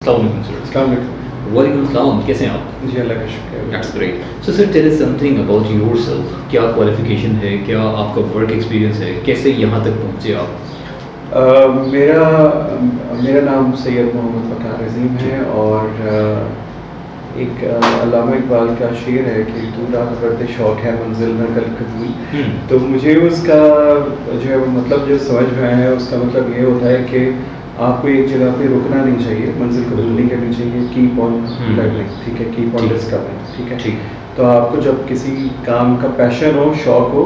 अस्सलाम वालेकुम। वालेकुम सलाम, कैसे हैं आप? जी अल्लाह का शुक्र है। That's great. So sir, tell us something about yourself. क्या क्वालिफिकेशन है, क्या आपका वर्क एक्सपीरियंस है, कैसे यहाँ तक पहुँचे आप? मेरा नाम सैयद मोहम्मद फ़खार रज़ीम है और एक अल्लामा इकबाल का शेर है कि तू राह बढ़ते शौक है मंजिल में कल कबूल। तो मुझे उसका जो है मतलब जो समझ में आया है उसका मतलब ये होता है कि आपको एक जगह पे रुकना नहीं चाहिए, मंजिल कबूल नहीं करनी चाहिए, कीप ऑन लर्निंग, ठीक है, कीप ऑन डिस्कवरिंग, ठीक है। ठीक। तो आपको जब किसी काम का पैशन हो, शौक हो,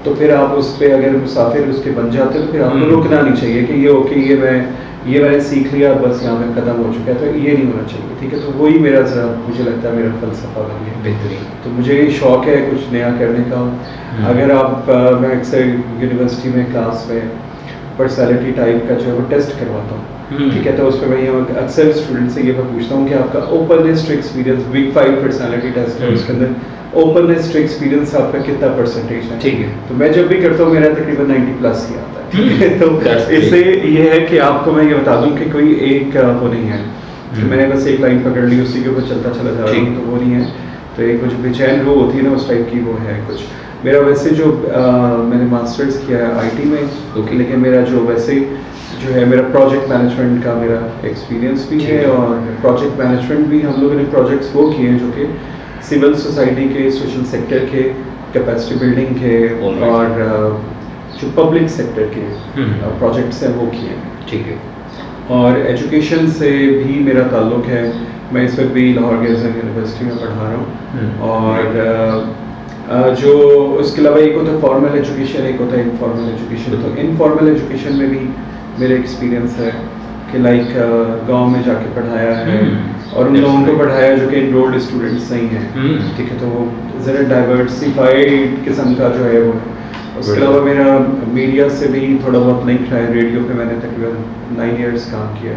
तो फिर आप उस पर अगर मुसाफिर उसके बन जाते हो तो फिर आपको रुकना नहीं चाहिए कि ये ओके ये मैंने सीख लिया बस यहाँ पे ख़त्म हो चुका है, तो ये नहीं होना चाहिए, ठीक है। तो वही मेरा ज़रा मुझे लगता है मेरा फ़लसफ़ा बन गया। बेहतरीन। तो मुझे शौक़ है कुछ नया करने का। अगर आप मैं अक्सर यूनिवर्सिटी में क्लास में पर्सनैलिटी टाइप का जो है वो टेस्ट करवाता हूँ, ठीक है। तो उस पर मैं अक्सर स्टूडेंट से ये मैं पूछता हूँ कि आपका openness to experience, big 5 personality test है, उसके अंदर ओपननेस टू एक्सपीरियंस आपका कितना परसेंटेज है, ठीक है। तो मैं जब भी करता हूँ मेरा तकरीबन 90+ ही आता है, ठीक है। तो इससे ये है कि आपको मैं ये बता दूँ कि कोई एक वो नहीं है कि मैंने बस एक लाइन पकड़ ली उसी के ऊपर चलता चला जा रहा हूँ, तो वो नहीं है। तो एक कुछ बेचैन रूह होती है ना, उस टाइप की वो है कुछ। मेरा वैसे जो मैंने मास्टर्स किया है आईटी में, लेकिन मेरा जो वैसे जो है मेरा प्रोजेक्ट मैनेजमेंट का मेरा एक्सपीरियंस भी है, और प्रोजेक्ट मैनेजमेंट भी हम लोगों ने प्रोजेक्ट्स वो किए हैं जो कि सिविल सोसाइटी के, सोशल सेक्टर के, कैपेसिटी बिल्डिंग के और जो पब्लिक सेक्टर के प्रोजेक्ट्स हैं वो किए हैं, ठीक है। और एजुकेशन से भी मेरा ताल्लुक़ है। मैं इस वक्त भी लाहौर गर्ल्स यूनिवर्सिटी में पढ़ा रहा हूँ, और जो उसके अलावा एक होता है फॉर्मल एजुकेशन, एक होता है इनफॉर्मल एजुकेशन। तो इनफॉर्मल एजुकेशन में भी मेरा एक्सपीरियंस है कि लाइक गांव में जाके पढ़ाया है और उन लोगों को पढ़ाया जो कि इनरोल्ड स्टूडेंट्स नहीं हैं, ठीक है। तो वो ज़रा डाइवर्सिफाइड किस्म का जो है वो। उसके अलावा मेरा मीडिया से भी थोड़ा बहुत लिंक है। रेडियो पे मैंने तकरीबन 9 इयर्स काम किया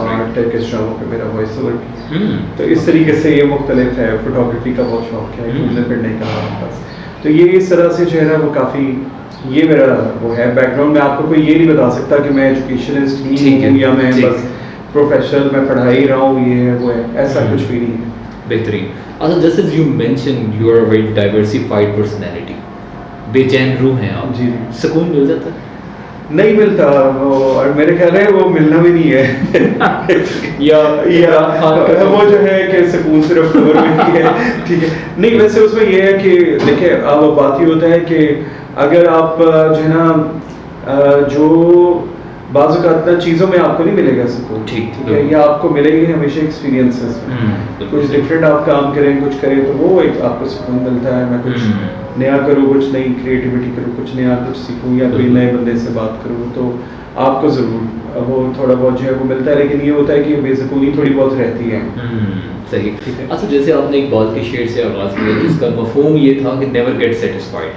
और टर्किश ड्रामों पे मेरा वॉइस ओवर किया। तो इस तरीके से ये मुख्तलिफ है। फोटोग्राफी का बहुत शौक है, घूमने फिरने का बस। तो ये इस तरह से जो है ना वो काफ़ी ये मेरा वो है बैकग्राउंड। मैं आपको कोई ये नहीं बता सकता कि मैं एजुकेशनिस्ट ही हूँ या मैं बस प्रोफेशनल मैं पढ़ा ही रहा हूँ, ये है वो है, ऐसा कुछ भी नहीं है। बेहतरीन। अच्छा, just as you mention you are very diversified personality, बेचैन रूह हैं आप, जी। सुकून मिल जाता है? नहीं मिलता वो, और मेरे ख्याल है वो मिलना भी नहीं है या वो जो है कि सुकून सिर्फ कब्र में ही है, ठीक है। नहीं, वैसे उसमें ये है कि देखिए अब बात ही होता है कि अगर आप जो है ना जो बाज़ औक़ात चीज़ों में आपको नहीं मिलेगा सुकून, ठीक है, या आपको मिलेगी हमेशा एक्सपीरियंसेस में। कुछ डिफरेंट आप काम करें, कुछ करें तो वो एक आपको सुकून मिलता है। मैं कुछ नया करूँ, कुछ नई क्रिएटिविटी करूँ, कुछ नया कुछ सीखूँ या कोई नए बंदे से बात करूँ, तो आपको ज़रूर वो थोड़ा बहुत जो है वो मिलता है। लेकिन ये होता है कि बेसुकूनी थोड़ी बहुत रहती है। सही, ठीक है। अच्छा, जैसे आपने एक बात के शेर से आगाज़ किया जिसका मफ़हूम ये था कि never get satisfied,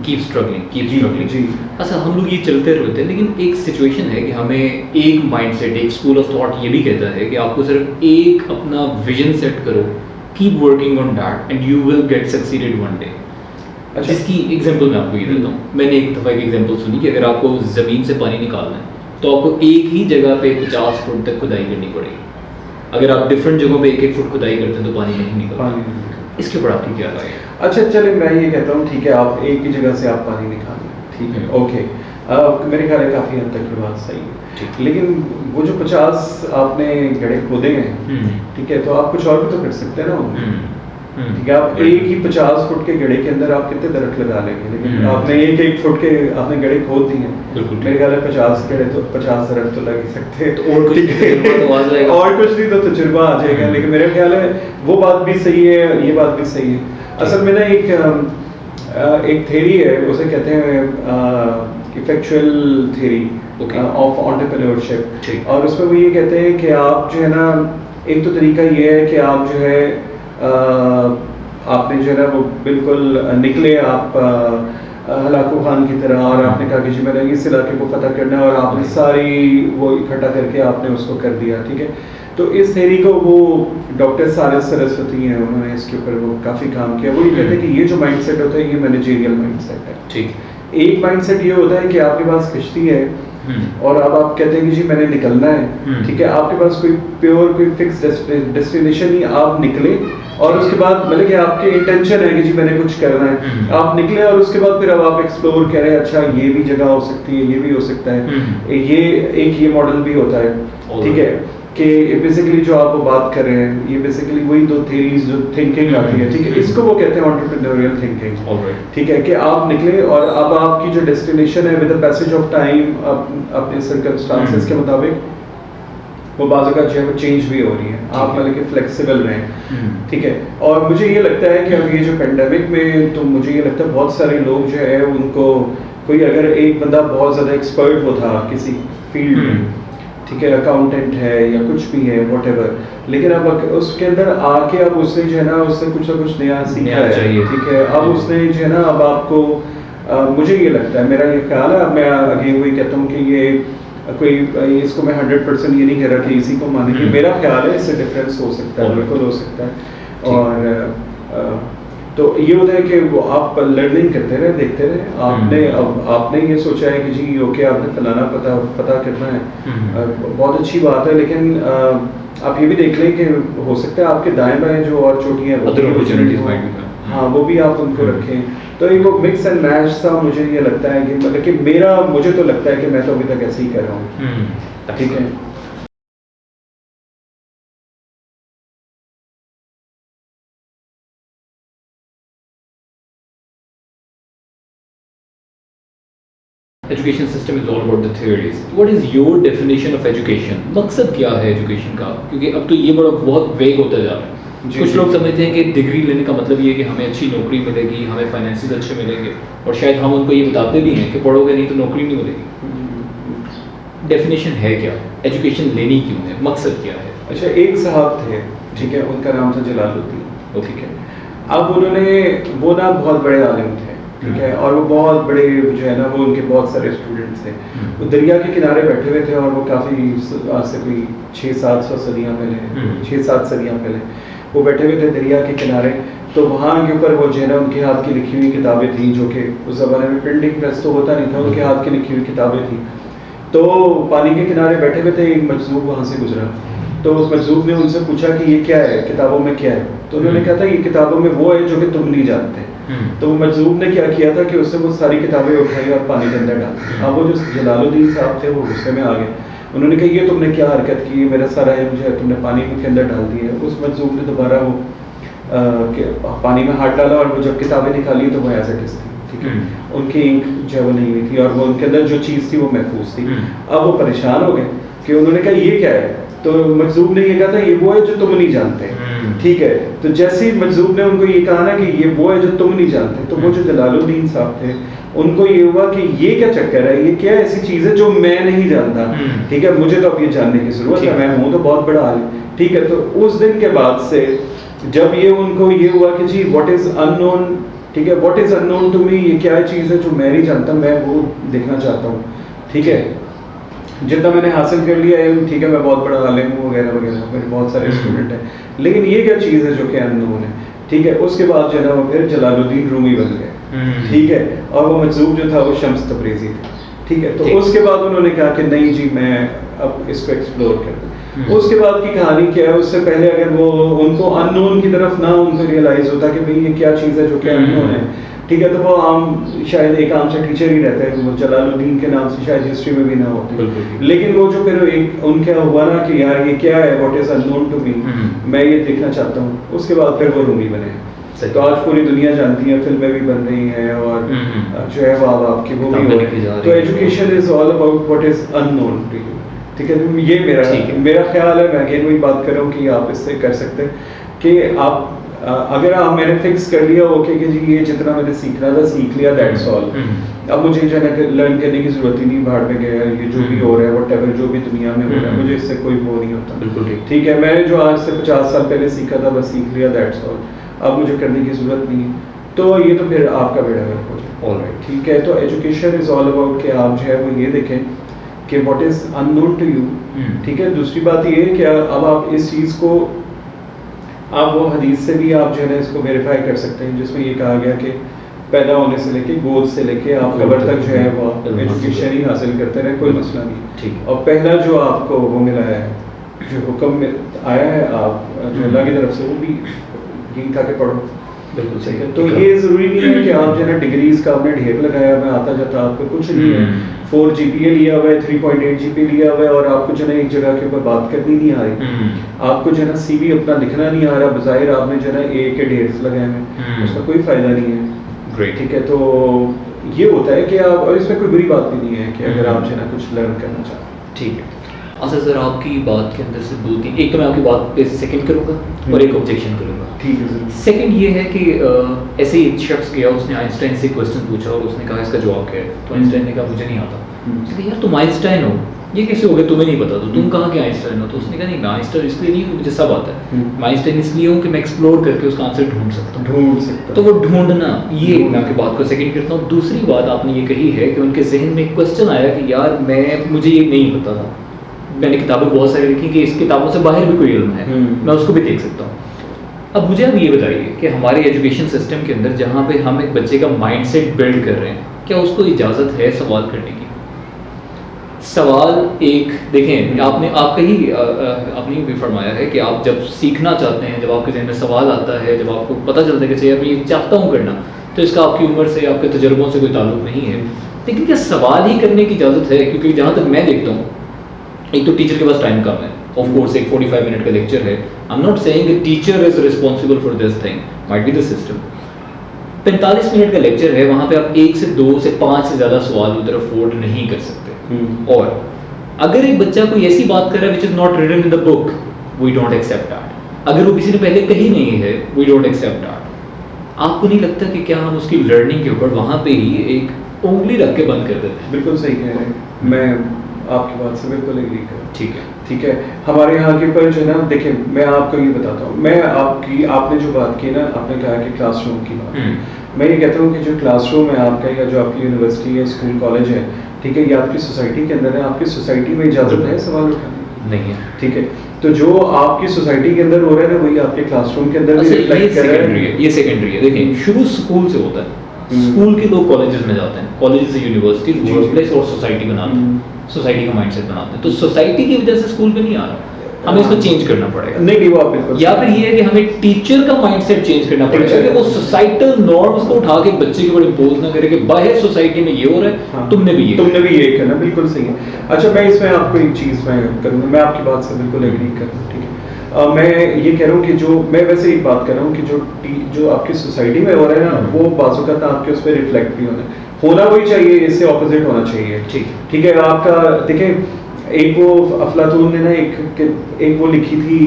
keep struggling, keep struggling. जी। अच्छा, हम लोग ये चलते रहते हैं, लेकिन एक सिचुएशन है कि हमें एक माइंडसेट, एक स्कूल ऑफ थॉट ये भी कहता है कि आपको सिर्फ एक अपना विजन सेट करो, keep working on that and you will get succeeded one day. अच्छा। जिसकी एग्जांपल मैं आपको ये देता हूँ। मैंने एक दफ़ा एक एग्जांपल सुनी कि अगर आपको ज़मीन से पानी निकालना है तो आपको एक ही जगह पे 50 फुट तक खुदाई करनी पड़ेगी। अगर आप डिफरेंट जगहों पे 1-1 फुट खुदाई करते हैं तो पानी नहीं निकलता। इसके ऊपर आपकी क्या राय है? अच्छा, चले मैं ये कहता हूँ ठीक है, आप एक ही जगह से आप पानी निकाल लें, ठीक है, ओके। मेरे ख्याल है काफ़ी हद तक बात सही है, लेकिन वो जो 50 आपने गड्ढे खोदे हैं, ठीक है, तो आप कुछ और भी तो कर सकते हैं ना। ठीक है, आप एक ही 50 फुट के गड्ढे के अंदर आप कितने दरख्त लगा लेंगे, लेकिन आपने 1-1 फुट के आपने गड्ढे खोद दिए हैं। मेरे ख्याल है 50 गड्ढे तो 50 दरख्त तो लग ही सकते हैं, तो और कुछ नहीं और कुछ नहीं तो तजुर्बा आ जाएगा। लेकिन मेरे ख्याल है वो बात भी सही है, ये बात भी सही है। असल में ना एक थ्योरी है, उसे कहते हैं इफेक्चुअल थ्योरी ऑफ एंटरप्रेन्योरशिप, और उसमें वो ये कहते हैं कि आप जो है ना, एक तो तरीका ये है कि आप जो है आपने जो है ना वो बिल्कुल निकले आप हलाकू खान की तरह, और आपने कहा कि जी मैंने इस इलाके को फतह करना है, और आपने सारी वो इकट्ठा करके आपने उसको कर दिया, ठीक है। तो इस थ्योरी को वो डॉक्टर सारस सरस्वती हैं, उन्होंने इसके ऊपर वो काफ़ी काम किया। वो ये कहते हैं कि ये जो माइंडसेट होता है ये मैनेजेरियल माइंडसेट है, ठीक। एक माइंडसेट ये होता है कि आपके पास कश्ती है, और अब आप कहते हैं कि जी मैंने निकलना है, ठीक है, आपके पास कोई प्योर कोई फिक्स डेस्टिनेशन नहीं, आप निकले और उसके बाद मतलब कि आपके इंटेंशन है कि जी मैंने कुछ करना है, आप निकले और उसके बाद फिर अब आप एक्सप्लोर करें, अच्छा ये भी जगह हो सकती है, ये भी हो सकता है, ये एक ये मॉडल भी होता है, ठीक है, कि बेसिकली जो आप बात कर रहे हैं ये बेसिकली वही दो थ्योरीज जो थिंकिंग आती है, ठीक है, इसको वो कहते हैं एंटरप्रेन्योरियल थिंकिंग, ठीक है, कि आप निकले और अब आपकी जो डेस्टिनेशन है with the passage of time अपने सर्कमस्टांसेस के मुताबिक वो बाज़ का जो है वो चेंज भी हो रही है, आप मतलब कि फ्लेक्सिबल रहें, ठीक है। और मुझे ये लगता है कि अब ये जो पेंडेमिक में तो मुझे ये लगता है बहुत सारे लोग जो है उनको कोई अगर एक बंदा बहुत ज़्यादा एक्सपर्ट वो था किसी फील्ड में, ठीक है, अकाउंटेंट है या कुछ भी है व्हाटएवर, लेकिन अब उसके अंदर आके अब उसने जो है ना उसने कुछ ना कुछ नया सीखा है, ठीक है, अब उसने जो है ना अब आपको मुझे ये लगता है, मेरा ये ख्याल है, मैं अगेन वही कहता हूँ कि ये कोई इसको मैं 100% ये नहीं कह रहा कि इसी को मानेंगे, मेरा ख्याल है इससे डिफरेंस हो सकता है, बिल्कुल हो सकता है, और तो ये होता है कि वो आप लर्निंग करते रहे, देखते रहे, आपने अब आपने ये सोचा है कि जी ओके आपने फलाना पता करना है, बहुत अच्छी बात है, लेकिन आप ये भी देख लें कि हो सकता है आपके दाएं बाएं जो और चोटियां हैं हाँ वो भी आप उनको रखें, तो ये वो मिक्स एंड मैच सा मुझे ये लगता है कि मतलब कि मुझे तो लगता है कि मैं तो अभी तक ऐसे ही कर रहा हूँ, ठीक है। Education system is all about the theories, what is your definition of education, मकसद क्या है एजुकेशन का, क्योंकि अब तो ये बहुत वेग होता जा रहा है, कुछ लोग समझते हैं कि डिग्री लेने का मतलब ये है कि हमें अच्छी नौकरी मिलेगी, हमें फाइनेंसेस अच्छे मिलेंगे, और शायद हम उनको ये बताते भी हैं कि पढ़ोगे नहीं तो नौकरी नहीं मिलेगी। डेफिनेशन है क्या, एजुकेशन लेनी क्यों है, मकसद क्या है? अच्छा, एक साहब थे, ठीक है, उनका नाम था जलालुद्दीन, ठीक है, अब उन्होंने वो ना बहुत बड़े आलिम थे, ठीक है, और वो बहुत बड़े जो है ना वो उनके बहुत सारे स्टूडेंट्स थे, वो दरिया के किनारे बैठे हुए थे और वो काफ़ी आज से कोई 600-700 सदियाँ पहले 6-7 सदियाँ पहले वो बैठे हुए थे दरिया के किनारे, तो वहाँ के ऊपर वो जो है ना उनके हाथ की लिखी हुई किताबें थी, जो कि उस ज़माने में प्रिंटिंग प्रेस तो होता नहीं था, उनके हाथ की लिखी हुई किताबें थी, तो पानी के किनारे बैठे हुए थे, एक मजदूर वहाँ से गुजरा, तो उस मजदूर ने उनसे पूछा कि ये क्या है, किताबों में क्या है, तो उन्होंने कहा था ये किताबों में वो है जो कि तुम नहीं जानते, तो वो मजदूर ने क्या किया था कि उसने वो सारी किताबें उठाई और पानी के अंदर डाल दी। अब वो जो जलालुद्दीन साहब थे वो गुस्से में आ गए, उन्होंने कहा ये तुमने क्या हरकत की, मेरा सारा इल्म जो है तुमने पानी के अंदर डाल दिया। उस मजदूर ने दोबारा वो पानी में हाथ डाला और वो जब किताबें निकाली तो वो एज इट इज थी, ठीक है, उनकी इंक जो है वो नहीं हुई थी और वो उनके अंदर जो चीज़ थी वो महफूज थी। अब वो परेशान हो गए कि उन्होंने कहा ये क्या है, तो मजदूर ने ये कहा था ये वो है जो तुम नहीं जानते, ठीक है, तो जैसे ही मजदूर ने उनको ये कहा ना कि ये वो है जो तुम नहीं जानते, तो वो जो जलालुद्दीन साहब थे उनको ये हुआ कि ये क्या चक्कर है, ये क्या ऐसी चीज़ है जो मैं नहीं जानता, ठीक है, मुझे तो अब ये जानने की जरूरत है, मैं हूँ तो बहुत बड़ा आलिम, ठीक है। तो उस दिन के बाद से जब ये उनको ये हुआ कि जी व्हाट इज अननोन, ठीक है, what is unknown to me, ये क्या चीज़ है जो मैं नहीं जानता, मैं वो देखना चाहता हूँ, ठीक है, जितना मैंने हासिल कर लिया है, ठीक है, मैं बहुत बड़ा आलिम हूँ वगैरह वगैरह, मेरे बहुत सारे स्टूडेंट हैं, लेकिन ये क्या चीज़ है जो कि अननोन है, ठीक है। उसके बाद जो है ना वो फिर जलालुद्दीन रूमी बन गए, ठीक है, और वो मजदूर जो था वो शम्स तबरेज़ी थे, ठीक है। तो उसके बाद उन्होंने कहा कि नहीं जी मैं अब इसको एक्सप्लोर कर दूँ। उसके बाद की कहानी क्या है, उससे पहले अगर वो उनको अननोन की तरफ ना उनको रियलाइज़ होता कि भाई ये क्या चीज़ है जो कि अननोन है, ठीक है, तो वो शायद एक आम से टीचर ही रहता है, वो जलालुद्दीन के नाम से शायद हिस्ट्री में भी ना होती, लेकिन वो जो फिर एक उनके हुआ ना कि यार ये क्या है, what is unknown to me, मैं ये देखना चाहता हूँ, उसके बाद फिर वो रूमी बने। तो आज पूरी दुनिया जानती है, फिल्में भी बन रही हैं और जो है वो आपकी वो भी हो रही है। तो education is all about what is unknown to you, ठीक है। तो ये मेरा ख्याल है, मैं अगेन वही बात कर रहा हूँ कि आप इससे कर सकते हैं कि आप अगर मैंने फिक्स कर लिया ओके कि जी ये जितना मैंने सीखना था सीख लिया, दैट्स ऑल, अब मुझे जो है लर्न करने की जरूरत ही नहीं, बाहर में गया ये जो भी हो रहा है व्हाटएवर जो भी दुनिया में हो रहा है मुझे इससे कोई वो नहीं होता, बिल्कुल ठीक है, मैंने जो आज से 50 साल पहले सीखा था बस सीख लिया, दैट्स ऑल, अब मुझे करने की जरूरत नहीं है, तो ये तो फिर आपका बेड़ा गर्क हो जाए, ऑलराइट, ठीक है। तो एजुकेशन इज ऑल अबाउट कि आप जो है वो ये देखें कि what is unknown to you, ठीक है। दूसरी बात ये है कि अब आप इस चीज़ को आप वो हदीस से भी आप जो है ना इसको वेरीफाई कर सकते हैं जिसमें ये कहा गया कि पैदा होने से लेके गोद से लेके आप कब्र तक जो है वो एजुकेशन ही हासिल करते रहे, कोई मसला नहीं। ठीक। और पहला जो आपको वो मिला है, जो हुक्म आया है आप जो अल्लाह की तरफ से, वो भी यही था कि पढ़ो। बिल्कुल सही है। तो ये ज़रूरी नहीं है कि आप जो है ना डिग्रीज का आपने ढेर लगाया हुआ है आता जाता, आपको कुछ नहीं है। 4 GPA लिया हुआ है, 3.8 GPA लिया हुआ है और आपको जो है ना एक जगह के ऊपर बात करनी नहीं आ रही, आपको जो है ना CV अपना लिखना नहीं आ रहा, बज़ाहिर आपने जो है ना A के ढेर लगाए हैं, उसका कोई फ़ायदा नहीं है। ग्रेट। ठीक है, तो ये होता है कि आप, और इसमें कोई बुरी बात भी नहीं है कि अगर आप जो है ना कुछ लर्न करना चाहते हैं। ठीक है। अच्छा सर, आपकी बात के अंदर से 2-3, एक तो मैं आपकी बात पे सेकंड करूँगा और एक ऑब्जेक्शन करूँगा। ठीक है सर। सेकंड ये है कि ऐसे ही एक शख्स गया, उसने आइंस्टाइन से क्वेश्चन पूछा और उसने कहा इसका जवाब क्या है, तो आइंस्टाइन ने कहा मुझे नहीं आता। उसने कहा यार तुम आइंस्टाइन हो, ये कैसे हो गया तुम्हें नहीं पता, तो तुम कहाँ के आइंस्टाइन हो? तो उसने कहा नहीं मैं आइंस्टाइन इसलिए नहीं हूँ, मुझे सब आता है। मैं आइंस्टाइन इसलिए हूँ कि मैं एक्सप्लोर करके उसका आंसर ढूंढ सकता हूँ। तो वो ढूंढना, ये मैं आपकी बात को सेकंड करता हूँ। दूसरी बात आपने ये कही है कि उनके जहन में एक क्वेश्चन आया कि यार मुझे ये नहीं पता था, मैंने किताबें बहुत सारी लिखी कि इस किताबों से बाहर भी कोई इल्म है, मैं उसको भी देख सकता हूँ। अब मुझे ये बताइए कि हमारे एजुकेशन सिस्टम के अंदर जहाँ पे हम एक बच्चे का माइंडसेट बिल्ड कर रहे हैं, क्या उसको इजाज़त है सवाल करने की? सवाल एक देखें, आपका ही आपने भी फरमाया है कि आप जब सीखना चाहते हैं, जब आपके जहन में सवाल आता है, जब आपको पता चलता है कि चाहिए मैं ये चाहता हूँ करना, तो इसका आपकी उम्र से, आपके तजुर्बों से कोई ताल्लुक नहीं है। लेकिन क्या सवाल ही करने की इजाज़त है? क्योंकि जहाँ तक मैं देखता हूँ, एक तो टीचर के पास टाइम कम है, ऑफ कोर्स एक 45 मिनट का लेक्चर है। आई एम नॉट सेइंग कि teacher is responsible for this thing, might be the system. 45 minute का लेक्चर है, वहाँ पे आप 1 से 2 से 5 से ज़्यादा सवाल उधर अफोर्ड नहीं कर सकते। और अगर एक बच्चा कोई ऐसी बात कर रहा है which is not written in the book, we don't accept that. अगर वो किसी ने पहले कही नहीं है, वी डोंट एक्सेप्ट दैट। आपको नहीं लगता कि क्या हम उसकी लर्निंग के ऊपर वहाँ पे ही एक उंगली रख के बंद कर देते हैं? बिल्कुल सही कह रहे हैं, मैं आपकी बात से बिल्कुल एग्री कर। ठीक है, हमारे यहाँ के ऊपर जो है ना, देखिए मैं आपको ये बताता हूँ, मैं आपने जो बात की ना, आपने कहा कि क्लासरूम की बात, मैं ये कहता हूँ कि जो क्लासरूम है आपका, या जो आपकी यूनिवर्सिटी है, स्कूल, कॉलेज है, ठीक है, ये आपकी सोसाइटी के अंदर है, आपकी सोसाइटी में इजाज़त है सवाल उठाने की? नहीं है। ठीक है, तो जो आपकी सोसाइटी के अंदर हो रहा है ना, वही आपके क्लासरूम के अंदर भी रिफ्लेक्ट कर रहा है। ये सेकेंडरी है। देखिए शुरू स्कूल से होता है, स्कूल के लोग कॉलेजेस में जाते हैं, कॉलेज से यूनिवर्सिटी, वर्क प्लेस और सोसाइटी बनाते हैं, सोसाइटी का माइंडसेट बनाते हैं। तो सोसाइटी की वजह से स्कूल पे नहीं आ रहा, हमें इसको चेंज करना पड़ेगा। नहीं वो आप बिल्कुल, या फिर ये है कि हमें टीचर का माइंडसेट चेंज करना पड़ेगा कि वो सोसाइटल नॉर्म्स को उठा के बच्चे के ऊपर इंपोज ना करे कि बाहर सोसाइटी में ये हो रहा है, हाँ, तुमने भी ये करना। बिल्कुल सही है। अच्छा, मैं इसमें आपको एक चीज़ मैं करूँगा, मैं आपकी बात से बिल्कुल एग्री कर रहा हूँ। ठीक है, मैं ये कह रहा हूँ कि जो मैं वैसे एक बात कर रहा हूँ कि जो आपकी सोसाइटी में हो रहा है ना, वो बाज़ आपके उस पर रिफ्लेक्ट भी होना वही चाहिए, इससे ऑपोजिट होना चाहिए। ठीक है, आपका देखिए, एक वो अफलातून ने ना एक वो लिखी थी,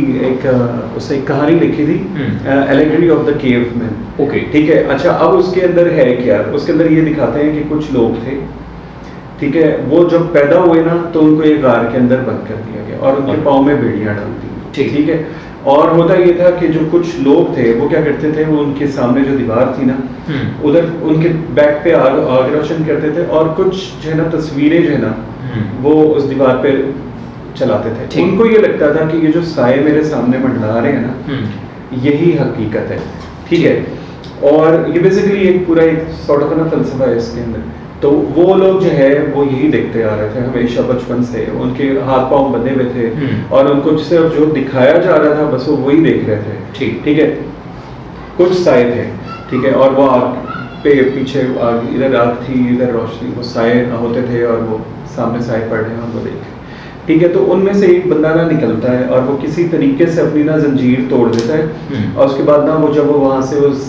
उसने एक कहानी लिखी थी, allegory of the caveman. Okay, ठीक है। अच्छा, अब उसके अंदर है क्या, उसके अंदर ये दिखाते हैं कि कुछ लोग थे, ठीक है, वो जब पैदा हुए ना तो उनको एक गार के अंदर बंद कर दिया गया और उनके पाँव में बेड़ियाँ डाल दी। ठीक है, और होता ये था कि जो कुछ लोग थे वो क्या करते थे, वो उनके सामने जो दीवार थी ना, उधर उनके बैक पे आग रोशन करते थे और कुछ जो है ना तस्वीरें जो है ना वो उस दीवार पे चलाते थे। उनको ये लगता था कि ये जो साए मेरे सामने मंडरा रहे हैं ना, यही हकीकत है। ठीक है, और ये बेसिकली एक पूरा एक सॉर्ट ऑफ ना फलसफा है इसके अंदर। तो वो लोग जो है वो यही देखते आ रहे थे हमेशा बचपन से, उनके हाथ पांव बंधे हुए थे और उनको सिर्फ जो दिखाया जा रहा था बस वो वही देख रहे थे। ठीक है, कुछ साए थे, ठीक है, और वो आग पे पीछे आग, इधर आग थी, इधर रोशनी, वो साए होते थे और वो सामने साए पड़ रहे हैं और वो देख। ठीक है, तो उनमें से एक बंदा ना निकलता है और वो किसी तरीके से अपनी ना जंजीर तोड़ देता है और उसके बाद ना वो जब वो वहाँ से उस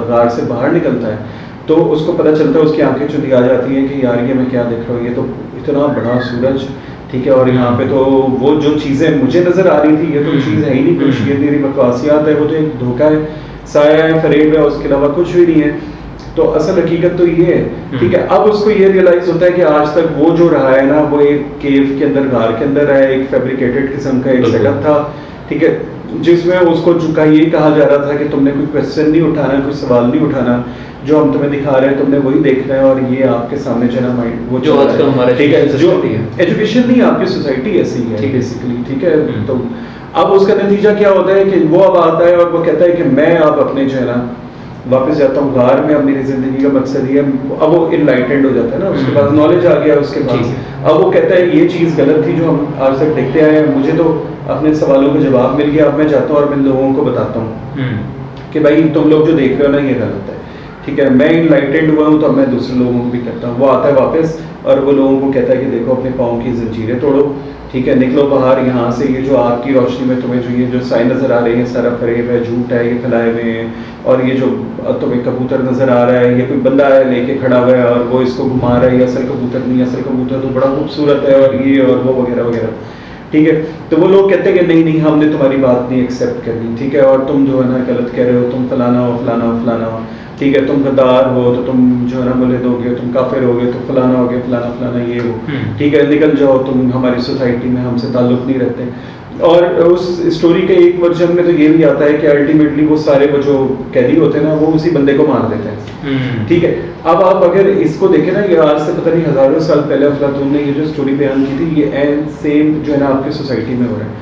गार से बाहर निकलता है तो उसको पता चलता है, उसकी आंखें चुंधी आ जाती हैं कि यार ये मैं क्या देख रहा हूँ, ये तो इतना बड़ा सूरज, ठीक है, और यहाँ पे तो वो जो चीज़ें मुझे नज़र आ रही थी ये तो चीज़ है ही नहीं, कुछ ये मेरी बकवासियात है, वो तो एक धोखा है, साया है, फरेब है, उसके अलावा कुछ भी नहीं है। तो असल हकीकत तो ये है। ठीक है, अब उसको ये रियलाइज होता है कि आज तक वो जो रहा है ना वो एक केव के अंदर, गार के अंदर है, एक फैब्रिकेटेड किस्म का एक सेटअप था। ठीक है, जिसमें उसको चुका ये कहा जा रहा था कि तुमने कोई क्वेश्चन नहीं उठाना, कोई सवाल नहीं उठाना, जो हम तुम्हें दिखा रहे हैं तुमने वही देखना है और ये आपके सामने जो है माइंड वो जो आजकल हमारे, ठीक है, जो एजुकेशन नहीं, आपकी सोसाइटी ऐसी है बेसिकली। ठीक है, तो अब उसका नतीजा क्या होता है कि वो अब आता है और वो कहता है कि मैं अब अपने जो है ना वापस जाता हूँ घर में, अब मेरी ज़िंदगी का मकसद ये है, अब वो इनलाइटेंड हो जाता है ना, उसके बाद नॉलेज आ गया, उसके बाद अब वो कहता है ये चीज़ गलत थी जो हम आज तक देखते आए हैं, मुझे तो अपने सवालों का जवाब मिल गया, अब मैं जाता हूँ और मैं लोगों को बताता हूँ कि भाई तुम लोग जो देख रहे हो ना ये गलत है, ठीक है। मैं इनलाइटेंड हुआ हूँ तो मैं दूसरे लोगों को भी करता हूँ। वो आता है वापस और वो लोगों को कहता है कि देखो अपने पाँव की जंजीरें तोड़ो, ठीक है, निकलो बाहर यहाँ से, ये जो आग की रोशनी में तुम्हें जो ये जो साइन नज़र आ रही है सारा फरेब है, झूठ है, ये फैलाए हुए हैं, और ये जो तुम्हें कबूतर नज़र आ रहा है, ये कोई बंदा है लेके खड़ा हुआ है और वो इसको घुमा रहा है, ये असल कबूतर नहीं, असल कबूतर तो बड़ा खूबसूरत है और ये और वो वगैरह वगैरह, ठीक है। तो वो लोग कहते हैं कि नहीं नहीं हमने तुम्हारी बात नहीं एक्सेप्ट करनी, ठीक है, और तुम जो है ना गलत कह रहे हो, तुम फलाना हो फलाना हो फलाना हो, ठीक है, तुम गद्दार हो तो तुम जो है ना मुल्हिद हो गए, तुम काफिर हो गए, तो फलाना हो गया, फलाना फलाना ये हो, ठीक है, निकल जाओ तुम हमारी सोसाइटी में हमसे ताल्लुक नहीं रखते। और उस स्टोरी के एक वर्जन में तो ये भी आता है कि अल्टीमेटली वो सारे वो जो कैदी होते हैं ना वो उसी बंदे को मार देते हैं, ठीक है। अब आप अगर इसको देखें ना, ये आज से पता नहीं हजारों साल पहले अफलातून ने ये जो स्टोरी बयान की थी, ये एंड सेम जो है ना आपकी सोसाइटी में हो रहा है।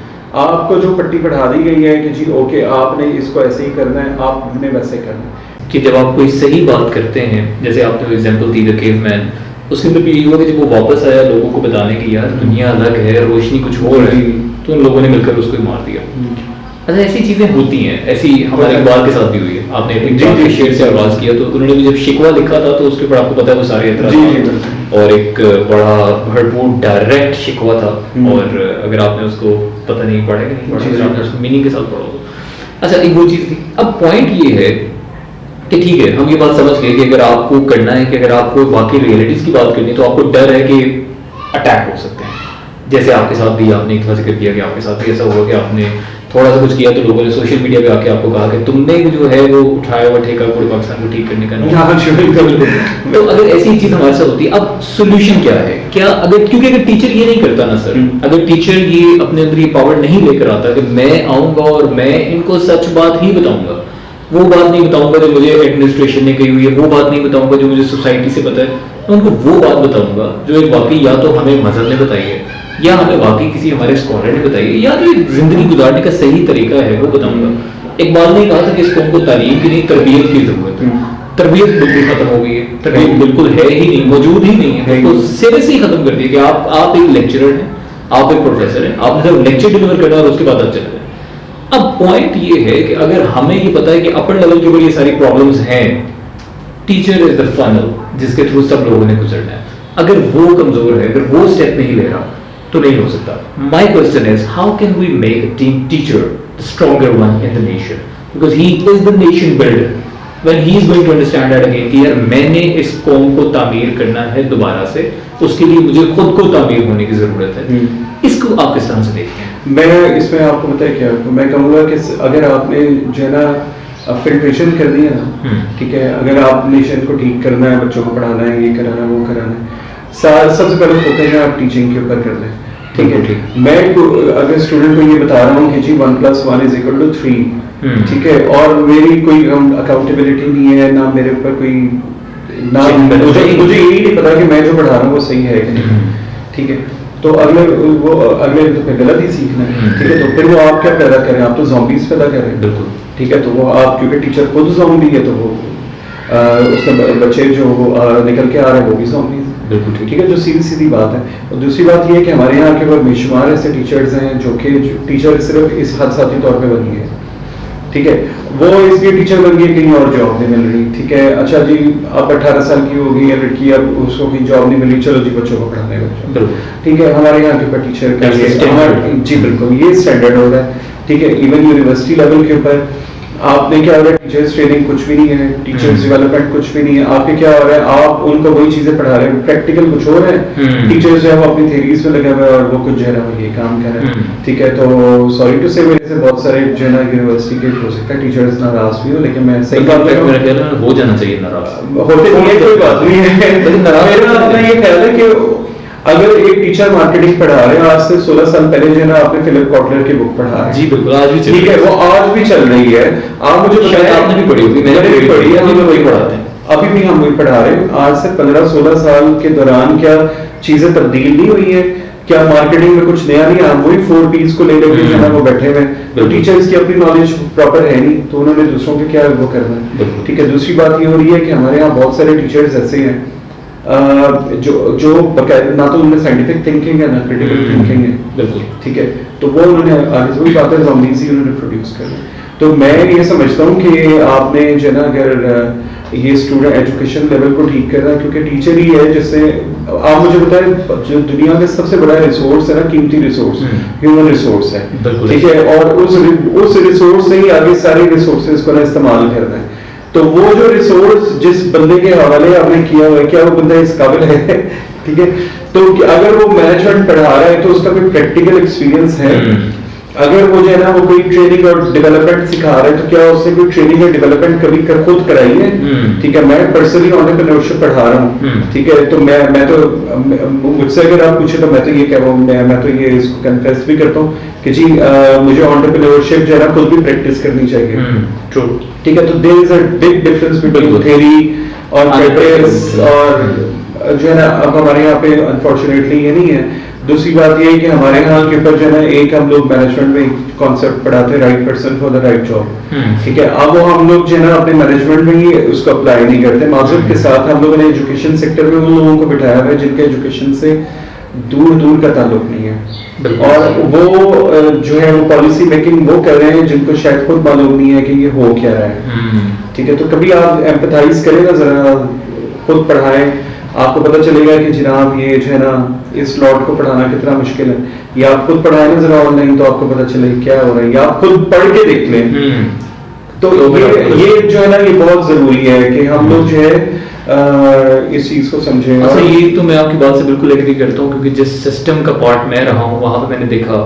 आपको जो पट्टी पढ़ा दी गई है कि जी ओके आपने इसको ऐसे ही करना है, आपने वैसे करना है, कि जब आप कोई सही बात करते हैं, जैसे आपने एग्जांपल दी द केवमैन, उसके अंदर भी यही हुआ कि जब वो वापस आया लोगों को बताने की यार दुनिया अलग है, रोशनी कुछ और है, तो उन लोगों ने मिलकर उसको मार दिया। अच्छा, ऐसी चीजें होती हैं, ऐसी हमारे इकबाल के साथ भी हुई है। आपने एक शेर से आगाज किया तो उन्होंने भी जब शिकवा लिखा था तो उसके ऊपर आपको पता है वो सारे एतराज़ और एक बड़ा भरपूर डायरेक्ट शिकवा था, और अगर आपने उसको पता नहीं पढ़ा कि नहीं पढ़ा, आपने उसको मीनिंग के साथ पढ़ा। अच्छा, एक वो चीज़ थी। अब पॉइंट ये है कि ठीक है हम ये बात समझ गए कि अगर आपको करना है, कि अगर आपको वाकई रियलिटीज़ की बात करनी है तो आपको डर है कि अटैक हो सकते हैं। जैसे आपके साथ भी आपने एक जिक्र किया कि आपके साथ भी ऐसा हुआ कि आपने थोड़ा सा कुछ किया तो लोगों ने सोशल मीडिया पे आके आपको कहा कि तुमने जो है वो उठाया हुआ ठेका पूरे पाकिस्तान को ठीक करने का। तो अगर ऐसी चीज़ हमारे साथ होती है, अब सोल्यूशन क्या है? क्या अगर, क्योंकि अगर टीचर ये नहीं करता ना सर, अगर टीचर ये अपने अंदर ये पावर नहीं लेकर आता कि मैं आऊँगा और मैं इनको सच बात ही बताऊँगा, वो बात नहीं बताऊंगा जो मुझे एडमिनिस्ट्रेशन ने कही हुई है, वो बात नहीं बताऊंगा जो मुझे सोसाइटी से पता है, मैं उनको वो बात बताऊंगा जो एक वाकई या तो हमें मजहब ने बताई है, या हमें वाकई किसी हमारे स्कॉलर ने बताई है, या जो एक जिंदगी गुजारने का सही तरीका है वो बताऊंगा। इकबाल ने कहा था कि इस कौम को तालीम की नहीं तरबियत की जरूरत है। तरबियत बिल्कुल खत्म हो गई है, तरबियत बिल्कुल है ही नहीं, मौजूद ही नहीं है, तो सिरे से ही खत्म कर दिया कि आप एक लेक्चरर हैं, आप एक प्रोफेसर हैं, आपने सिर्फ लेक्चर डिलीवर करना और उसके बाद आप चले जाए। अब पॉइंट ये है कि अगर हमें ये पता है कि अपर लेवल के ऊपर ये सारी प्रॉब्लम्स हैं, टीचर इज द फनल जिसके थ्रू सब लोगों ने गुजरना है, अगर वो कमजोर है, अगर वो स्टेप नहीं ले रहा तो नहीं हो सकता। My question is how can we make a teacher the stronger one in the nation, because he is the nation builder, when he is going to understand that again कि यार मैंने इस कौम को तामीर करना है दोबारा से, उसके लिए मुझे खुद को तामीर होने की जरूरत है। इसको आप किस तरह से देखते हैं? मैं इसमें आपको पता है क्या, मैं कहूँगा कि अगर आपने जो है ना फिल्ट्रेशन कर दिया ना, ठीक है, अगर आप नेशन को ठीक करना है, बच्चों को पढ़ाना है, ये कराना है वो कराना है, सबसे पहले फोकस है आप टीचिंग के ऊपर कर लें, ठीक है। मैं अगर स्टूडेंट को ये बता रहा हूँ कि जी 1+1=3, ठीक है, और मेरी कोई अकाउंटेबिलिटी नहीं है ना, मेरे ऊपर कोई ना, मुझे यही नहीं पता कि मैं जो पढ़ा रहा हूँ वो सही है कि नहीं, ठीक है, तो अगले तो फिर गलत ही सीखना है, ठीक है। तो फिर वो आप क्या पैदा करें, आप तो ज़ॉम्बीज़ पैदा करें, बिल्कुल, ठीक है। तो वो आप, क्योंकि टीचर खुद ज़ॉम्बी है, तो वो उसके बच्चे जो निकल के आ रहे हैं वो भी ज़ॉम्बीज़, बिल्कुल ठीक है, जो सीधी बात है। और दूसरी बात ये है कि हमारे यहाँ के ऊपर बेशुमार ऐसे टीचर्स हैं जो कि टीचर सिर्फ इस हादसाती तौर पे बनी है, ठीक है, वो इसलिए टीचर बन गई कहीं और जॉब नहीं मिल रही, ठीक है। अच्छा जी, अब 18 साल की हो गई है लड़की, अब उसको कहीं जॉब नहीं मिली, चलो जी बच्चों को पढ़ाने लग जाओ, ठीक है। हमारे यहाँ के ऊपर टीचर का जी बिल्कुल ये स्टैंडर्ड हो रहा है, ठीक है। इवन यूनिवर्सिटी लेवल के ऊपर आपने क्या हो रहा है, टीचर्स ट्रेनिंग कुछ भी नहीं है, टीचर्स डेवलपमेंट कुछ भी नहीं है, आपके क्या हो रहा है, आप उनको वही चीजें पढ़ा रहे हैं, प्रैक्टिकल कुछ हो रहा है, टीचर्स जो है वो अपनी थ्योरीज में लगे हुए हैं और वो कुछ जो है ना ये काम कर रहे हैं, ठीक है। तो सॉरी टू से मेरे से बहुत सारे जो है ना यूनिवर्सिटी के हो सकता है टीचर्स नाराज भी हो, लेकिन मैं सही बात हो जाना चाहिए नाराज, होते नहीं है, कोई बात नहीं है, लेकिन मेरा अपना ये ख्याल है कि अगर एक टीचर मार्केटिंग पढ़ा रहे हैं आज से 16 साल पहले जो है ना आपने फिलिप कॉटलर की बुक पढ़ा है, जी बिल्कुल, आज भी ठीक है, वो आज भी चल रही है। आप मुझे बताएं, आपने भी पढ़ी होगी, मैंने भी पढ़ी है, अभी भी वही पढ़ाते हैं, अभी भी हम वही पढ़ा रहे हैं। आज से 15-16 साल के दौरान क्या चीजें तब्दील नहीं हुई है, क्या मार्केटिंग में कुछ नया नहीं है, हम वही 4 Ps को ले लेके जो है ना वो बैठे हुए, तो टीचर्स की अपनी नॉलेज प्रॉपर है नहीं, तो उन्होंने दूसरों के क्या वो करना है। ठीक है, दूसरी बात ये हो रही है कि हमारे यहाँ बहुत सारे टीचर्स ऐसे हैं जो ना तो उनमें साइंटिफिक थिंकिंग है ना क्रिटिकल थिंकिंग है। बिल्कुल ठीक है, तो वो उन्होंने आगे वही बात है ज़ॉम्बीज़ ही उन्होंने प्रोड्यूस कर। तो मैं ये समझता हूँ कि आपने जो ना अगर ये स्टूडेंट एजुकेशन लेवल को ठीक करना, क्योंकि टीचर ही है जिससे आप मुझे बताएं जो दुनिया का सबसे बड़ा रिसोर्स है ना, कीमती रिसोर्स ह्यूमन रिसोर्स है। ठीक है, और उस रिसोर्स से ही आगे सारे रिसोर्सेज को ना इस्तेमाल करना है। तो वो जो रिसोर्स जिस बंदे के हवाले आपने किया हुआ है, क्या वो बंदा इस काबिल है? ठीक है, तो अगर वो मैनेजमेंट पढ़ा रहा है तो उसका कोई प्रैक्टिकल एक्सपीरियंस है। अगर वो जो है ना वो कोई ट्रेनिंग और डेवलपमेंट सिखा रहा है तो क्या उसने कोई ट्रेनिंग और डेवलपमेंट कभी खुद कराई है? ठीक है, मैं पर्सनली एंटरप्रेन्योरशिप पढ़ा रहा हूँ। ठीक है, तो मैं तो मुझसे अगर आप पूछे तो मैं तो ये कह रहा हूँ, मैं तो ये इसको कन्फेस भी करता हूँ कि जी मुझे एंटरप्रेन्योरशिप जो है ना खुद भी प्रैक्टिस करनी चाहिए। ट्रू। ठीक है, तो there is a big difference between theory और प्रैक्टिस। और जो है ना अब हमारे यहाँ पे अनफॉर्चुनेटली ये नहीं है। दूसरी बात ये है कि हमारे यहाँ के ऊपर जो है ना एक हम लोग मैनेजमेंट में कॉन्सेप्ट पढ़ाते हैं, right person for the right job. ठीक है, अब वो हम लोग जो है ना अपने मैनेजमेंट में ही उसको अप्लाई नहीं करते। माजूर के साथ हम लोगों ने एजुकेशन सेक्टर में उन लोगों को बिठाया हुआ है जिनके एजुकेशन से दूर दूर का ताल्लुक नहीं है, और वो जो है वो पॉलिसी मेकिंग वो कर रहे हैं जिनको शायद खुद मालूम नहीं है कि ये हो क्या रहा है। ठीक है, तो कभी आप एम्पैथाइज करें ना, जरा खुद पढ़ाएं, आपको पता चलेगा कि जनाब ये जो है ना इस लॉट को पढ़ाना कितना मुश्किल है। या आप खुद पढ़ाएं ना जरा ऑनलाइन, तो आपको पता चलेगा क्या हो रहा है, या आप खुद पढ़ के देख लें। तो ये जो है ना ये बहुत जरूरी है कि हम लोग जो है इस चीज को समझें। अच्छा, ये तो मैं आपकी बात से बिल्कुल एग्री करता हूँ, क्योंकि जिस सिस्टम का पार्ट मैं रहा हूँ वहां पे मैंने देखा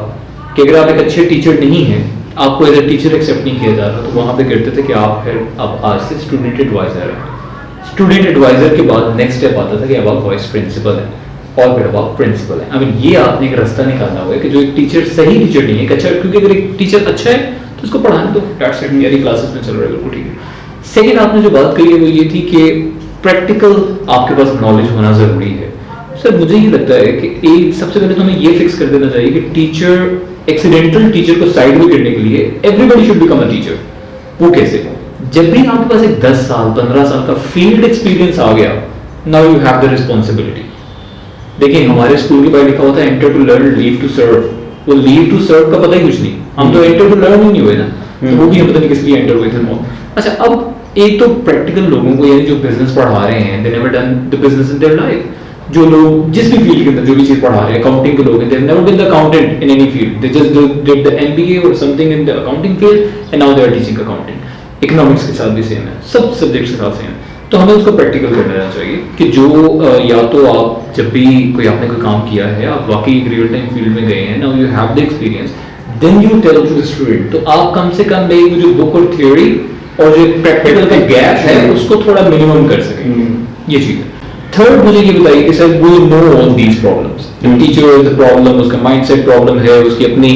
कि अगर आप एक अच्छे टीचर नहीं हैं, आपको एज ए टीचर एक्सेप्ट नहीं किया जा रहा, तो वहां पे कहते थे कि आप फिर अब आज से स्टूडेंट एडवाइजर है। स्टूडेंट एडवाइजर के बाद नेक्स्ट स्टेप आता था कि अब आप वाइस प्रिंसिपल है, और फिर अब आप प्रिंसिपल है। आई मीन ये आपने एक रास्ता निकालना हुआ है कि जो एक टीचर सही टीचर नहीं है, अच्छा, क्योंकि अगर एक टीचर अच्छा है तो उसको पढ़ाने दो, डेट्स इट, मेरी क्लासेस में चल रहा है, बिल्कुल ठीक है। सेकंड आपने जो बात कही है वो ये थी कि प्रैक्टिकल आपके पास नॉलेज होना जरूरी है। सर मुझे ये लगता है कि एक सबसे पहले तो हमें ये फिक्स कर देना चाहिए कि टीचर, एक्सीडेंटल टीचर को साइड में करने के लिए everybody should become a teacher. वो कैसे? जब भी आपके पास एक 10 साल 15 साल का फील्ड एक्सपीरियंस आ गया, now you have the responsibility. देखिए हमारे स्कूल के बाहर लिखा होता है enter to learn leave to serve. वो लीव टू सर्व का पता ही कुछ नहीं, हम तो एंटर टू लर्न ही नहीं हुए ना, तो वो भी हम पता नहीं किस लिए एंटर हुए थे। अच्छा, अब एक तो प्रैक्टिकल लोगों को, यानी जो बिजनेस पढ़ा रहे हैं, they never done the business in their life. जो लोग जिस भी फील्ड के अंदर जो भी चीज पढ़ा रहे हैं, अकाउंटिंग के लोग हैं, they have never been the accountant in any field, they just did the MBA or something in the accounting field and now they are teaching accounting. Economics के साथ भी सेम है, सब सब्जेक्ट्स के साथ सेम है। तो हमें उसको प्रैक्टिकल कर लेना चाहिए कि जो या तो आप जब भी कोई आपने कोई काम किया है, आप वाकई एक रियल टाइम फील्ड में गए हैं, now you have the experience, then you tell to the student. तो आप कम से कम एक जो बुक और थ्योरी और जो प्रैक्टिकल का गैप है उसको थोड़ा मिनिमम कर सकें, ये चीज है। थर्ड मुझे ये बताइए कि sir we know all these problems, teacher is the problem, उसका माइंडसेट प्रॉब्लम है, उसकी अपनी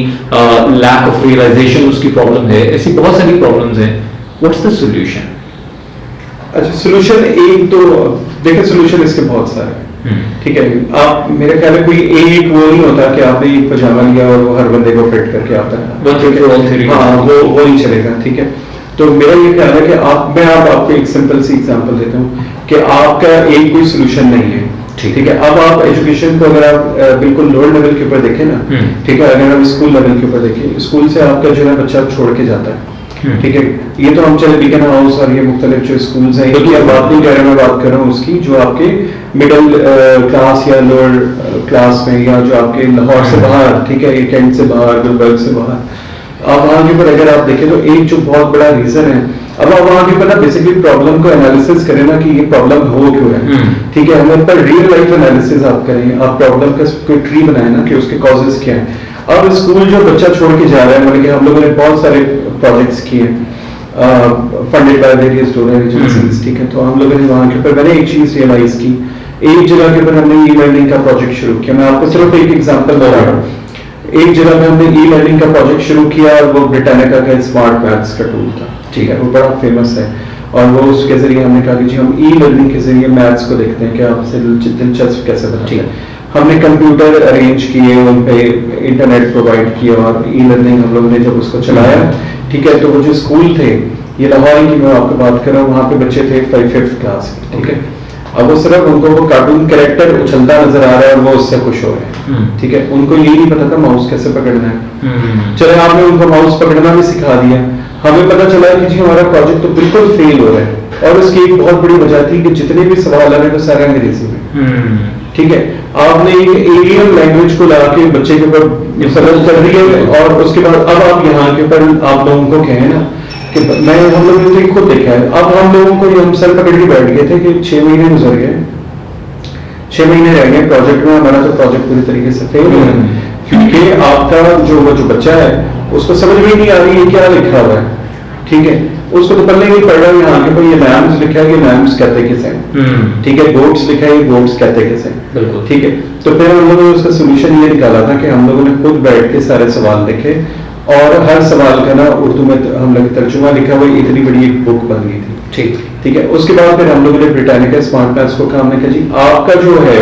लैक ऑफ रियलाइजेशन उसकी प्रॉब्लम है, ऐसी बहुत सारी प्रॉब्लम्स हैं। What's the solution? अच्छा, सॉल्यूशन एक तो देखिए, सॉल्यूशन इसके बहुत सारे हैं। ठीक है, आप मेरे ख्याल में कोई एक वो नहीं होता कि आपने एक पजामा लिया और वो हर बंदे को फिट करके आता है। हाँ, वो नहीं चलेगा। ठीक है, तो मेरा ये ख्याल है कि मैं आपको एक सिंपल सी एग्जांपल देता हूँ कि आपका एक कोई सॉल्यूशन नहीं है। ठीक है, अब आप एजुकेशन को अगर आप बिल्कुल लोअर लेवल के ऊपर देखें ना, ठीक है, अगर हम स्कूल लेवल के ऊपर देखें, स्कूल से आपका जो है बच्चा छोड़ के जाता है। ठीक है, ये तो हम चले बीकन हाउस और ये मुख्तलिफ जो स्कूल्स हैं, इनकी बात नहीं कर रहा, मैं बात कर रहा हूँ उसकी जो आपके मिडिल क्लास या लोअर क्लास में, या जो आपके लाहौर से बाहर, ठीक है, ये कैंट से बाहर, गुलबर्ग से बाहर, आप वहाँ के ऊपर अगर आप देखें तो एक जो बहुत बड़ा रीजन है, अब आप वहाँ के ऊपर ना बेसिकली प्रॉब्लम को एनालिसिस करें ना कि ये प्रॉब्लम हो क्यों है। ठीक है, हमें पर रियल लाइफ एनालिसिस आप करें, आप प्रॉब्लम का कोई ट्री बनाए ना कि उसके कॉजेज क्या है। अब स्कूल जो बच्चा छोड़ के जा रहा है, मतलब कि हम लोगों ने बहुत सारे प्रोजेक्ट्स किए funded by various donor agencies. ठीक है, तो हम लोगों ने वहाँ के ऊपर मैंने एक चीज रियलाइज की, एक जगह के ऊपर हमने ई लर्निंग का प्रोजेक्ट शुरू किया। मैं आपको सिर्फ एक एग्जांपल बता रहा हूँ। एक जगह में हमने ई लर्निंग का प्रोजेक्ट शुरू किया, वो ब्रिटानिका का स्मार्ट मैथ्स का टूल था। ठीक है, वो बड़ा फेमस है, और वो उसके जरिए हमने कहा कि जी हम ई लर्निंग के जरिए मैथ्स को देखते हैं कि आपसे दिलचस्प कैसे बनाते हैं। हमने कंप्यूटर अरेंज किए, उन पे इंटरनेट प्रोवाइड किया और ई लर्निंग हम लोग ने जब उसको चलाया, ठीक है। तो वो जो स्कूल थे, ये लाहौर की मैं आपको बात कर रहा हूँ, वहाँ पे बच्चे थे 5th क्लास के, ठीक है। अब वो सिर्फ उनको वो कार्टून कैरेक्टर उछलता नजर आ रहा है और वो उससे खुश हो रहे हैं, ठीक है। उनको ये नहीं पता था माउस कैसे पकड़ना है। चले आपने उनको माउस पकड़ना भी सिखा दिया, हमें पता चला कि जी हमारा प्रोजेक्ट तो बिल्कुल फेल हो रहा है। और उसकी एक बहुत बड़ी वजह थी कि जितने भी सवाल आ रहे हैं वो सारे अंग्रेजी में, ठीक है। आपने एक एलियन लैंग्वेज को ला के बच्चे के ऊपर सरल कर दी है, और उसके बाद अब आप यहाँ के ऊपर आप लोगों को कहें ना कि मैं, हम लोगों ने खुद देखा है, अब हम लोगों को हम सर पकड़ के बैठ गए थे कि 6 महीने गुजर गए, 6 महीने रह गए प्रोजेक्ट में, हमारा तो प्रोजेक्ट पूरी तरीके से फेल हो गया, क्योंकि आपका जो बच्चा है उसको समझ में नहीं आ रही है क्या लिखा हुआ है, ठीक है। उसको तो पढ़ने नहीं पड़ रहा है, यहाँ के पर ये लैम्स लिखा है, ये लैम्स कहते किसे, ठीक है। गोट्स लिखा है, ये गोट्स कहते किसे, ठीक है। तो फिर हम लोगों ने उसका सोल्यूशन ये निकाला था कि हम लोगों ने खुद बैठ के सारे सवाल लिखे, और हर सवाल का ना उर्दू में हम लोग तर्जुमा लिखा हुआ, इतनी बड़ी एक बुक बन गई थी, ठीक है। उसके बाद फिर हम लोगों ने ब्रिटानिका स्मार्ट मैथ्स को काम ने कहा जी आपका जो है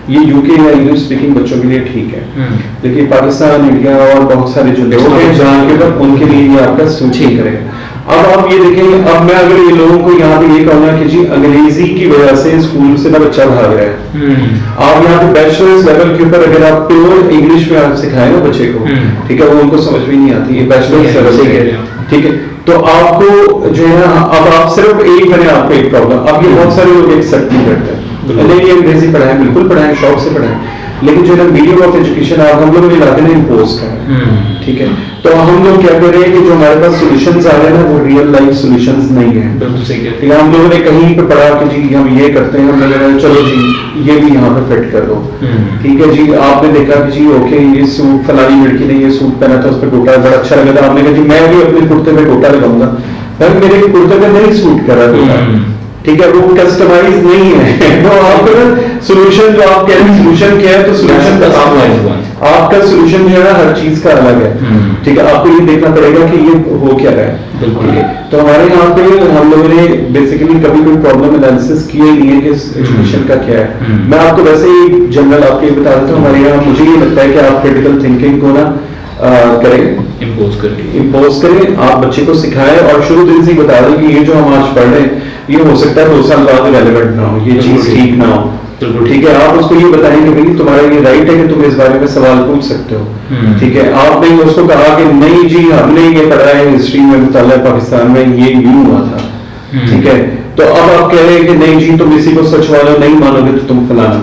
ये यूके या इंग्लिश स्पीकिंग बच्चों के लिए ठीक है, लेकिन पाकिस्तान, इंडिया और बहुत सारे जो लोग हैं जहाँ के बाद उनके लिए ये आपका सूट ही करेगा। अब आप ये देखें, अब मैं अगर ये लोगों को यहाँ पे ये कहूँगा कि जी अंग्रेजी की वजह से स्कूल से ना बच्चा भाग रहा है, आप यहाँ पे बैचलर्स लेवल के ऊपर अगर आप प्योर इंग्लिश में आप सिखाए ना बच्चे को, ठीक है, वो उनको समझ भी नहीं आती, ये बैचलर्स लेवल से, ठीक है। तो आपको जो है ना, अब आप सिर्फ एक मैंने आपको एक प्रॉब्लम, अब ये बहुत सारे लोग एक्सेप्ट नहीं करते हैं, नहीं अंग्रेजी पढ़ाएं, बिल्कुल पढ़ाएं, शौक से पढ़ाएं, लेकिन जो है ना मीडियम ऑफ एजुकेशन आप हम लोग इलाके में इम्पोज करें, ठीक है। तो हम लोग क्या कर रहे हैं कि जो हमारे पास सॉल्यूशंस आ रहे हैं ना, वो रियल लाइफ सॉल्यूशंस नहीं है, बिल्कुल सही है, ठीक है। हम लोगों ने कहीं पे पढ़ा कि जी हम ये करते हैं, हम लोग चलो जी ये भी यहाँ पे फिट कर दो, ठीक है जी। आपने देखा कि जी ओके ये सूट, फलानी लड़की ने ये सूट पहना था, उस पर गोटा बड़ा अच्छा लगा था, आपने कहा जी मैं भी अपने कुर्ते पे गोटा लगाऊंगा, पर मेरे कुर्ते पे नहीं सूट कर रहा गोटा, ठीक है, वो कस्टमाइज नहीं है। तो आपको ना सोल्यूशन जो आप कह रहे हैं, सोल्यूशन क्या है, तो सोल्यूशन आपका सोल्यूशन जो है हर चीज का अलग है, ठीक है। आपको ये देखना पड़ेगा कि ये हो क्या रहा है, ठीक है। तो हमारे यहाँ पे हम लोगों ने बेसिकली कभी कोई प्रॉब्लम एनालिसिस किया नहीं है कि एजुकेशन का क्या है। मैं आपको वैसे ही जनरल आपको ये बता देता हूँ, हमारे यहाँ मुझे ये लगता है कि आप क्रिटिकल थिंकिंग को ना करें, इम्पोज करें, आप बच्चे को सिखाएं और शुरू दिन से ही बता दें कि ये जो हम आज पढ़ रहे हैं ये हो सकता है 2 साल बाद रेलेवेंट ना हो, ये चीज ठीक ना हो, ठीक है। आप उसको ये बताएं कि भाई तुम्हारा ये राइट है कि तुम इस बारे में सवाल पूछ सकते हो, ठीक है। आपने उसको कहा कि नहीं जी हमने ये पढ़ा है हिस्ट्री में, मुताला पाकिस्तान में ये यूं हुआ था, ठीक है। तो अब आप कह रहे हैं कि नहीं जी तुम इसी को सच वाला नहीं मानोगे तो तुम फलाना,